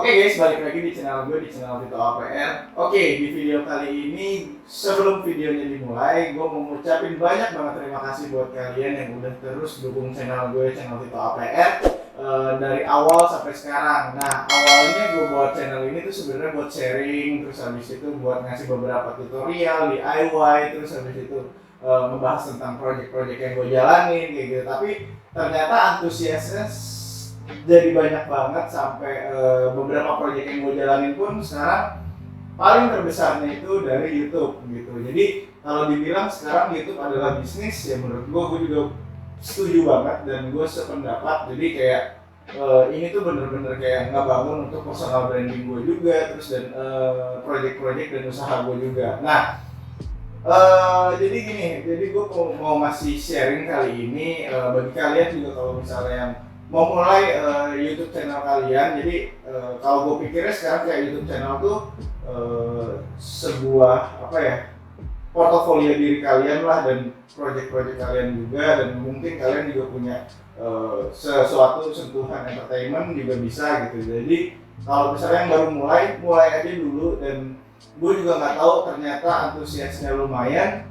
Oke guys, balik lagi di channel gue, di channel Vito APR. Oke, di video kali ini, sebelum videonya dimulai, gue mau ngucapin banyak banget terima kasih buat kalian yang udah terus dukung channel gue, channel Vito APR dari awal sampai sekarang. Nah, awalnya gue buat channel ini tuh sebenarnya buat sharing, terus habis itu buat ngasih beberapa tutorial, DIY, terus habis itu membahas tentang project-project yang gue jalanin kayak gitu. Tapi ternyata antusiasnya jadi banyak banget sampai beberapa proyek yang gue jalanin pun sekarang paling terbesarnya itu dari YouTube gitu. Jadi kalau dibilang sekarang YouTube adalah bisnis, ya menurut gue juga setuju banget dan gue sependapat. Jadi kayak ini tuh bener-bener kayak ngebangun untuk personal branding gue juga, terus dan proyek-proyek dan usaha gue juga. Nah, jadi gini, jadi gue mau ngasih sharing kali ini bagi kalian juga kalau misalnya yang mau mulai YouTube channel kalian. Jadi kalau gue pikirnya sekarang kayak YouTube channel tuh sebuah apa ya, portofolio diri kalian lah dan project-project kalian juga, dan mungkin kalian juga punya sesuatu sentuhan entertainment juga bisa gitu. Jadi kalau misalnya yang baru mulai aja dulu, dan gue juga nggak tahu ternyata antusiasnya lumayan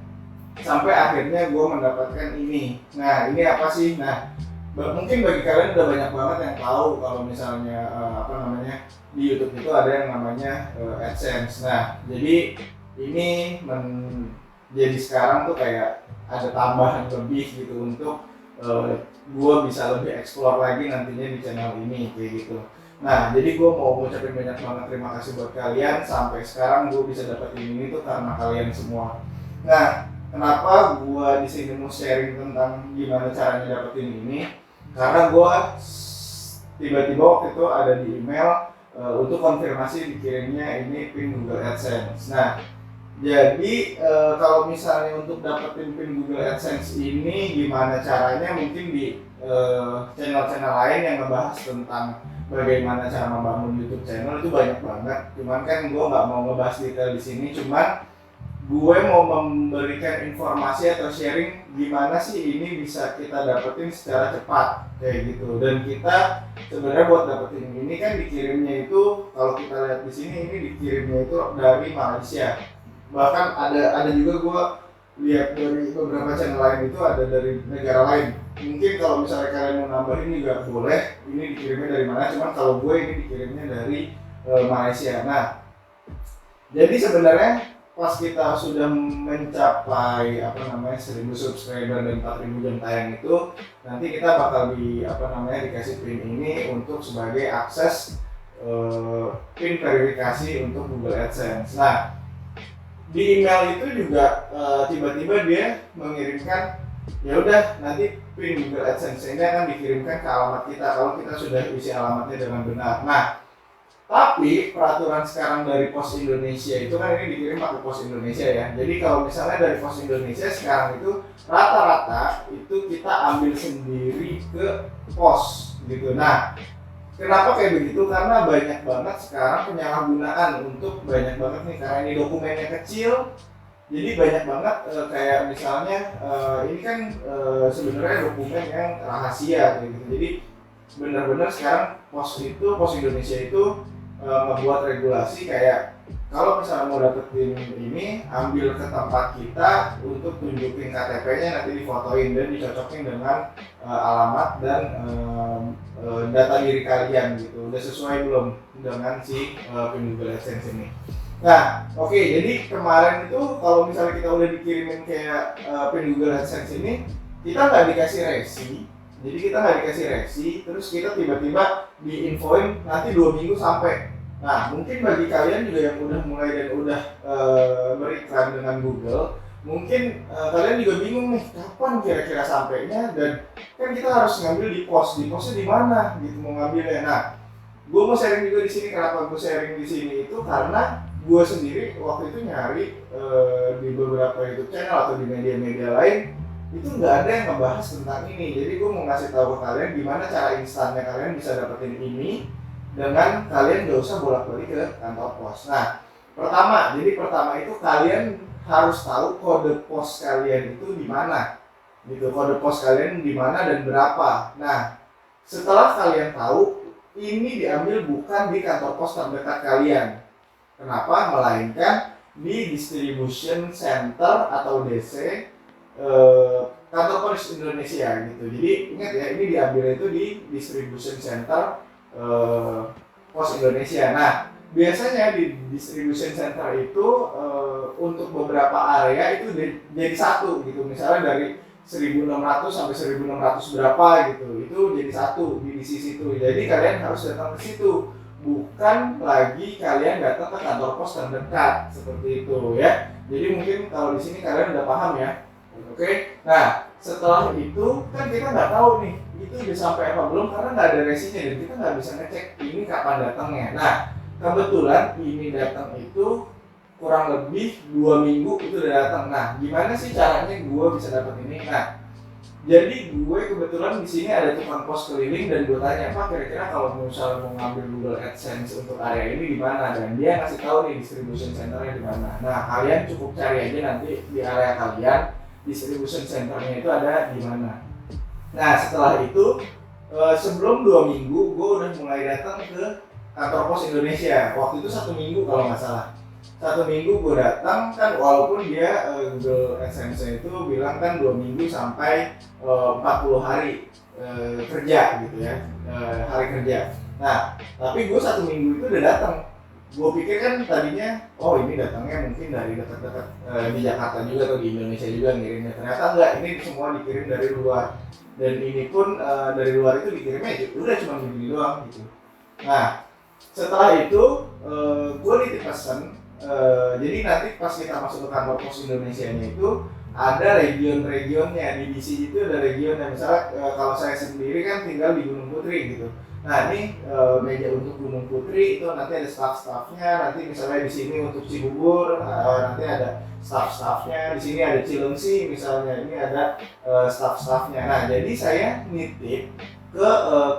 sampai akhirnya gue mendapatkan ini. Nah, ini apa sih? Nah, mungkin bagi kalian udah banyak banget yang tahu kalau misalnya di YouTube itu ada yang namanya AdSense. Nah, jadi ini jadi sekarang tuh kayak ada tambahan lebih gitu untuk gue bisa lebih explore lagi nantinya di channel ini kayak gitu. Nah, jadi gue mau ngucapin banyak banget terima kasih buat kalian. Sampai sekarang gue bisa dapetin ini tuh karena kalian semua. Nah, kenapa gue di sini mau sharing tentang gimana caranya dapetin ini? Karena gue tiba-tiba waktu itu ada di email untuk konfirmasi dikirimnya ini pin Google AdSense. Nah, jadi kalau misalnya untuk dapetin pin Google AdSense ini gimana caranya, mungkin di channel-channel lain yang ngebahas tentang bagaimana cara membangun YouTube channel itu banyak banget. Cuman kan gue nggak mau ngebahas detail di sini. Cuman gue mau memberikan informasi atau sharing gimana sih ini bisa kita dapetin secara cepat kayak gitu. Dan kita sebenarnya buat dapetin ini kan dikirimnya itu, kalau kita lihat di sini ini dikirimnya itu dari Malaysia. Bahkan ada juga gue lihat dari beberapa channel lain itu ada dari negara lain. Mungkin kalau misalnya kalian mau nambahin juga boleh, ini dikirimnya dari mana. Cuman kalau gue ini dikirimnya dari Malaysia. Nah, jadi sebenarnya pas kita sudah mencapai 1000 subscriber dan 4000 jam tayang itu, nanti kita bakal dikasih pin ini untuk sebagai akses pin verifikasi untuk Google AdSense. Nah, di email itu juga tiba-tiba dia mengirimkan, ya udah nanti pin Google AdSense ini akan dikirimkan ke alamat kita kalau kita sudah isi alamatnya dengan benar. Nah, tapi peraturan sekarang dari Pos Indonesia itu kan ini dikirim pakai Pos Indonesia ya. Jadi kalau misalnya dari Pos Indonesia sekarang itu rata-rata itu kita ambil sendiri ke pos gitu. Nah, kenapa kayak begitu? Karena banyak banget sekarang penyalahgunaan untuk banyak banget nih, karena ini dokumennya kecil. Jadi banyak banget kayak misalnya ini kan sebenarnya dokumen yang rahasia gitu. Jadi benar-benar sekarang Pos Indonesia itu membuat regulasi kayak kalau misalnya mau dapetin ini, ambil ke tempat kita untuk tunjukin KTP-nya, nanti difotoin dan dicocokin dengan alamat dan data diri kalian gitu. Udah sesuai belum dengan si pin Google AdSense ini? Nah, oke, jadi kemarin itu kalau misalnya kita udah dikirimin kayak pin Google AdSense ini, kita nggak dikasih resi. Jadi kita nggak dikasih resi, terus kita tiba-tiba diinfoin nanti 2 minggu sampai. Nah, mungkin bagi kalian juga yang udah mulai dan udah beriklan dengan Google, mungkin kalian juga bingung nih, kapan kira-kira sampainya, dan kan kita harus ngambil di posnya di mana gitu mau ngambilnya. Nah, gue mau sharing juga di sini. Kenapa gue sharing di sini itu karena gue sendiri waktu itu nyari di beberapa YouTube channel atau di media-media lain itu nggak ada yang ngebahas tentang ini. Jadi gue mau ngasih tahu ke kalian gimana cara instannya kalian bisa dapetin ini dengan kalian nggak usah bolak-balik ke kantor pos. Nah, pertama itu kalian harus tahu kode pos kalian itu di mana. Gitu, kode pos kalian di mana dan berapa. Nah, setelah kalian tahu ini diambil bukan di kantor pos terdekat kalian. Kenapa? Melainkan di distribution center atau DC kantor pos Indonesia gitu. Jadi ingat ya, ini diambil itu di distribution center pos Indonesia. Nah, biasanya di distribution center itu untuk beberapa area itu jadi satu gitu. Misalnya dari 1.600 sampai 1.600 berapa gitu, itu jadi satu di situ. Jadi kalian harus datang ke situ, bukan lagi kalian datang ke kantor pos terdekat seperti itu ya. Jadi mungkin kalau di sini kalian udah paham ya. Oke. Nah, setelah itu kan kita nggak tahu nih itu udah sampai apa belum, karena nggak ada resinya dan kita nggak bisa ngecek ini kapan datangnya. Nah, kebetulan ini datang itu kurang lebih 2 minggu itu udah datang. Nah, gimana sih caranya gue bisa dapat ini? Nah, jadi gue kebetulan di sini ada tukang pos keliling dan gue tanya, Pak, kira-kira kalau misalnya mau ngambil Google AdSense untuk area ini di mana? Dan dia ngasih tahu nih distribution centernya di mana. Nah, kalian cukup cari aja nanti di area kalian distribution centernya itu ada di mana. Nah, setelah itu sebelum 2 minggu gue udah mulai datang ke kantor pos Indonesia. Waktu itu 1 minggu kalau nggak salah. 1 minggu gue datang kan, walaupun dia Google AdSense itu bilang kan 2 minggu sampai 40 hari kerja gitu ya, hari kerja. Nah, tapi gue 1 minggu itu udah datang. Gue pikir kan tadinya, oh ini datangnya mungkin dari dekat-dekat di Jakarta juga atau di Indonesia juga ngirimnya. Ternyata enggak, ini semua dikirim dari luar. Dan ini pun dari luar itu dikirimnya udah cuma begini doang gitu. Nah, setelah itu gue nitip pesan. Jadi nanti pas kita masuk ke kantor pos Indonesia itu ada region-regionnya. Di DC itu ada regionnya. Misalnya kalau saya sendiri kan tinggal di Gunung Putri gitu. Nah, ini meja untuk Gunung Putri itu nanti ada staff-staffnya. Nanti misalnya di sini untuk Cibubur nanti ada staff-staffnya. Di sini ada Cilengsi misalnya, ini ada staff-staffnya. Nah, jadi saya nitip ke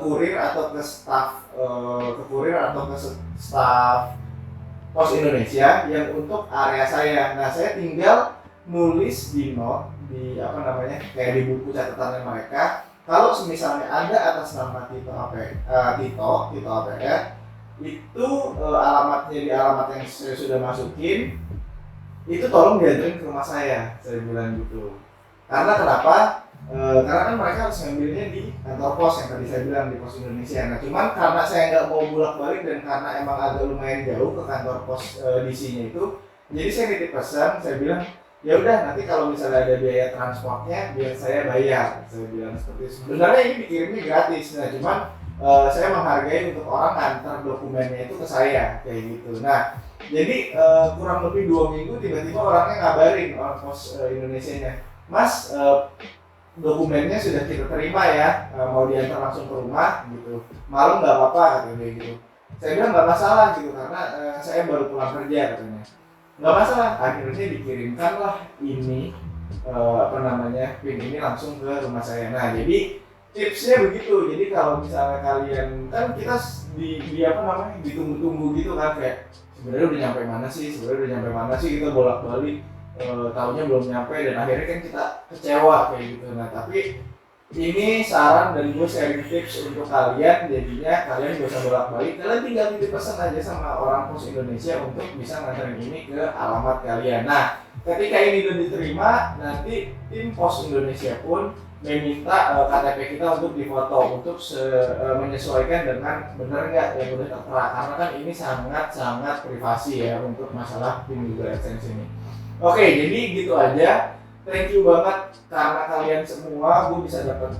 kurir atau ke staff staff Pos Indonesia yang untuk area saya. Nah, saya tinggal nulis di note, di kayak di buku catatannya mereka. Kalau misalnya ada atas nama Tito APR, itu alamatnya di alamat yang saya sudah masukin, itu tolong dianterin ke rumah saya bilang gitu. Karena kenapa? Karena kan mereka harus ngambilnya di kantor pos yang tadi saya bilang di Pos Indonesia. Nah, cuman karena saya nggak mau bolak-balik dan karena emang agak lumayan jauh ke kantor pos DC-nya itu, jadi saya nitip pesan, saya bilang ya udah nanti kalau misalnya ada biaya transportnya biar saya bayar. Saya bilang seperti itu. Sebenarnya ini dikirimnya gratis, nah cuman saya menghargai untuk orang antar dokumennya itu ke saya kayak gitu. Nah, jadi kurang lebih 2 minggu tiba-tiba orangnya ngabarin, orang Pos Indonesianya, Mas, dokumennya sudah kita terima ya, mau diantar langsung ke rumah gitu, malam nggak apa-apa katanya gitu. Saya bilang nggak masalah gitu, karena saya baru pulang kerja katanya. Nggak masalah, akhirnya dikirimkanlah ini pin ini langsung ke rumah saya. Nah, jadi tipsnya begitu. Jadi kalau misalnya kalian kan kita ditunggu-tunggu gitu kan, kayak sebenarnya udah nyampe mana sih, kita bolak-balik tahunya belum nyampe dan akhirnya kan kita kecewa kayak gitu. Nah, tapi ini saran dan gue sharing tips untuk kalian, jadinya kalian gak usah bolak-balik, kalian tinggal titip pesan aja sama orang Pos Indonesia untuk bisa nganterin ini ke alamat kalian. Nah, ketika ini udah diterima, nanti tim Pos Indonesia pun meminta KTP kita untuk difoto untuk menyesuaikan dengan benar nggak yang udah tertera, karena kan ini sangat privasi ya untuk masalah PIN Google AdSense ini. Oke, jadi gitu aja. Thank you banget karena kalian semua, gue bisa dapat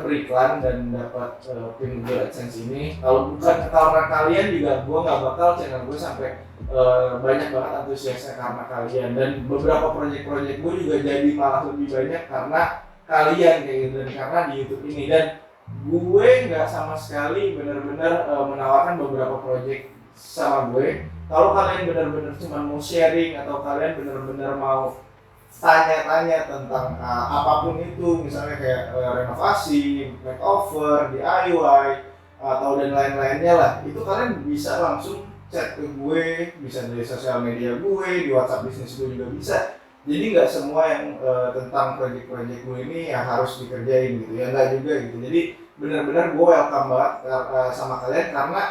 beriklan dan dapat PIN Google AdSense ini. Kalau bukan karena kalian juga gue nggak bakal channel gue sampai banyak banget antusiasnya karena kalian, dan beberapa proyek-proyek gue juga jadi malah lebih banyak karena kalian kayak gitu, dan karena di YouTube ini. Dan gue nggak sama sekali benar-benar menawarkan beberapa proyek sama gue. Kalau kalian benar-benar cuma mau sharing atau kalian benar-benar mau tanya-tanya tentang apapun itu, misalnya kayak renovasi, makeover, DIY atau dan lain-lainnya lah, itu kalian bisa langsung chat ke gue, bisa dari sosial media gue, di WhatsApp bisnis gue juga bisa. Jadi nggak semua yang tentang proyek-proyek gue ini yang harus dikerjain gitu ya, nggak juga gitu. Jadi benar-benar gue welcome banget sama kalian, karena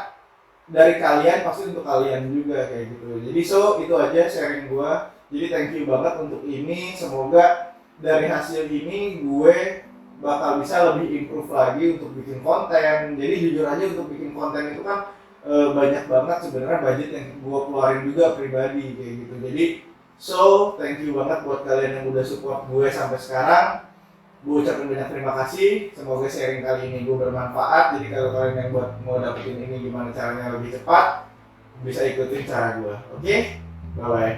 dari kalian pasti untuk kalian juga kayak gitu. Jadi itu aja sharing gue. Jadi thank you banget untuk ini. Semoga dari hasil ini gue bakal bisa lebih improve lagi untuk bikin konten. Jadi jujur aja untuk bikin konten itu kan banyak banget sebenarnya budget yang gue keluarin juga pribadi kayak gitu. Jadi thank you banget buat kalian yang udah support gue sampai sekarang. Gue ucapin banyak terima kasih. Semoga sharing kali ini gue bermanfaat. Jadi kalau kalian yang mau dapetin ini gimana caranya lebih cepat, bisa ikutin cara gue. Oke? Bye bye.